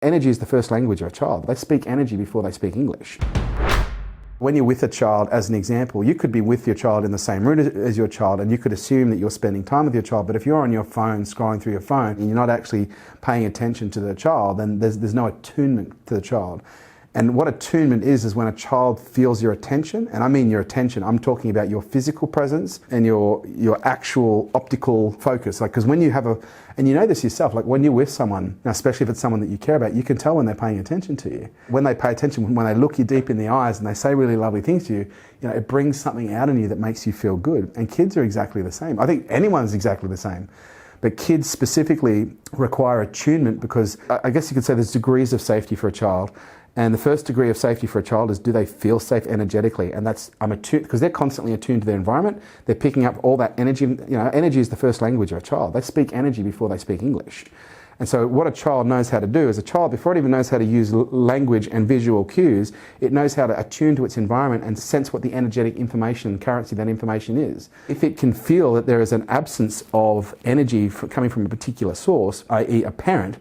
Energy is the first language of a child. They speak energy before they speak English. When you're with a child, as an example, you could be with your child in the same room as your child and you could assume that you're spending time with your child, but if you're on your phone, scrolling through your phone, and you're not actually paying attention to the child, then there's no attunement to the child. And what attunement is when a child feels your attention, and I mean your attention, I'm talking about your physical presence and your actual optical focus. Like, because when you have and you know this yourself, like when you're with someone, especially if it's someone that you care about, you can tell when they're paying attention to you. When they pay attention, when they look you deep in the eyes and they say really lovely things to you, it brings something out in you that makes you feel good. And kids are exactly the same. I think anyone's exactly the same. But kids specifically require attunement because I guess you could say there's degrees of safety for a child. And the first degree of safety for a child is, do they feel safe energetically? And that's, I'm attuned, because they're constantly attuned to their environment. They're picking up all that energy. Energy is the first language of a child. They speak energy before they speak English. And so what a child knows how to do is a child, before it even knows how to use language and visual cues, it knows how to attune to its environment and sense what the energetic information, currency that information is. If it can feel that there is an absence of energy coming from a particular source, i.e. a parent,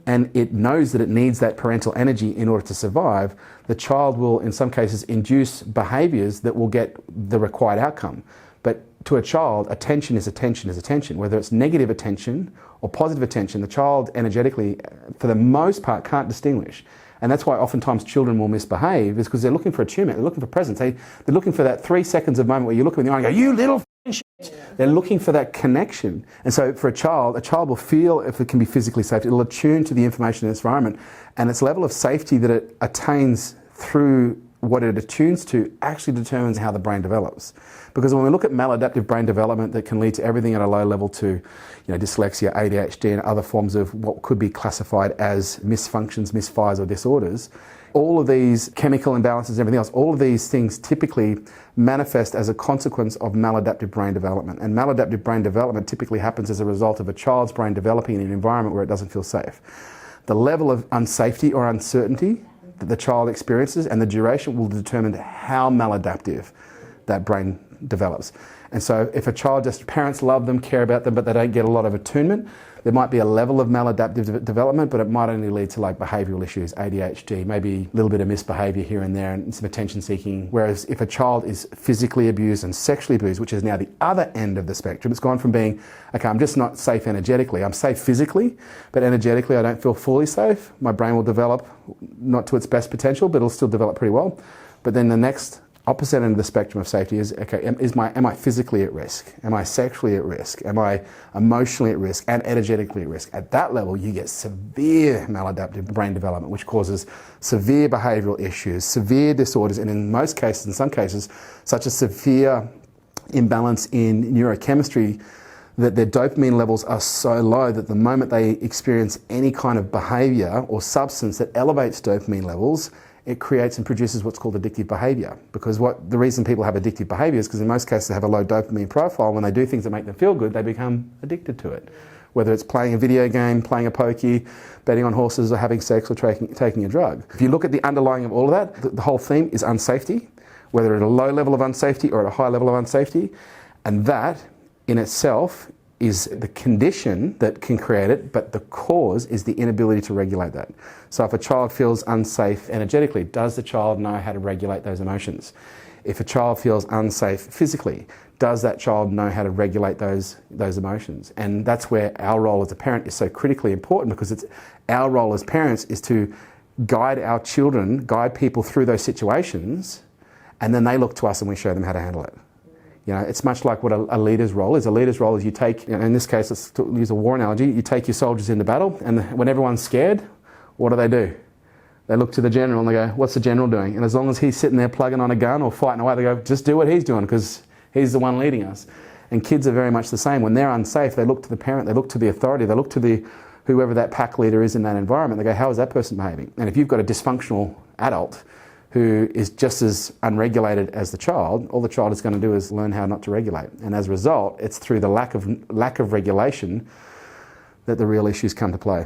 and it knows that it needs that parental energy in order to survive, the child will, in some cases, induce behaviours that will get the required outcome. But to a child, attention is attention is attention. Whether it's negative attention or positive attention, the child energetically, for the most part, can't distinguish. And that's why oftentimes children will misbehave, is because they're looking for attunement, they're looking for presence. They're looking for that 3 seconds of moment where you look them in the eye and go, you little shit. They're looking for that connection. And so for a child will feel, if it can be physically safe, it'll attune to the information in its environment. And its level of safety that it attains through what it attunes to actually determines how the brain develops. Because when we look at maladaptive brain development that can lead to everything at a low level to dyslexia, ADHD and other forms of what could be classified as misfunctions, misfires or disorders, all of these chemical imbalances and everything else, all of these things typically manifest as a consequence of maladaptive brain development. And maladaptive brain development typically happens as a result of a child's brain developing in an environment where it doesn't feel safe. The level of unsafety or uncertainty that the child experiences and the duration will determine how maladaptive that brain develops. And so if a child, parents love them, care about them, but they don't get a lot of attunement, there might be a level of maladaptive development, but it might only lead to like behavioural issues, ADHD, maybe a little bit of misbehaviour here and there and some attention seeking. Whereas if a child is physically abused and sexually abused, which is now the other end of the spectrum, it's gone from being, okay, I'm just not safe energetically, I'm safe physically, but energetically I don't feel fully safe. My brain will develop not to its best potential, but it'll still develop pretty well. But then the next opposite end of the spectrum of safety is, okay, am I physically at risk? Am I sexually at risk? Am I emotionally at risk and energetically at risk? At that level, you get severe maladaptive brain development, which causes severe behavioural issues, severe disorders, and in most cases, in some cases, such a severe imbalance in neurochemistry that their dopamine levels are so low that the moment they experience any kind of behaviour or substance that elevates dopamine levels, it creates and produces what's called addictive behaviour. Because the reason people have addictive behaviour is because in most cases they have a low dopamine profile. When they do things that make them feel good, they become addicted to it. Whether it's playing a video game, playing a pokey, betting on horses, or having sex, or taking a drug. If you look at the underlying of all of that, the whole theme is unsafety, whether at a low level of unsafety or at a high level of unsafety. And that in itself is the condition that can create it, but the cause is the inability to regulate that. So if a child feels unsafe energetically, does the child know how to regulate those emotions? If a child feels unsafe physically, does that child know how to regulate those emotions? And that's where our role as a parent is so critically important, because it's our role as parents is to guide our children, guide people through those situations, and then they look to us and we show them how to handle it. It's much like what a leader's role is. A leader's role is you take, in this case, let's use a war analogy, you take your soldiers into battle, and when everyone's scared, what do? They look to the general and they go, what's the general doing? And as long as he's sitting there plugging on a gun or fighting away, they go, just do what he's doing because he's the one leading us. And kids are very much the same. When they're unsafe, they look to the parent, they look to the authority, they look to whoever that pack leader is in that environment. They go, how is that person behaving? And if you've got a dysfunctional adult who is just as unregulated as the child, all the child is going to do is learn how not to regulate. And as a result, it's through the lack of regulation that the real issues come to play.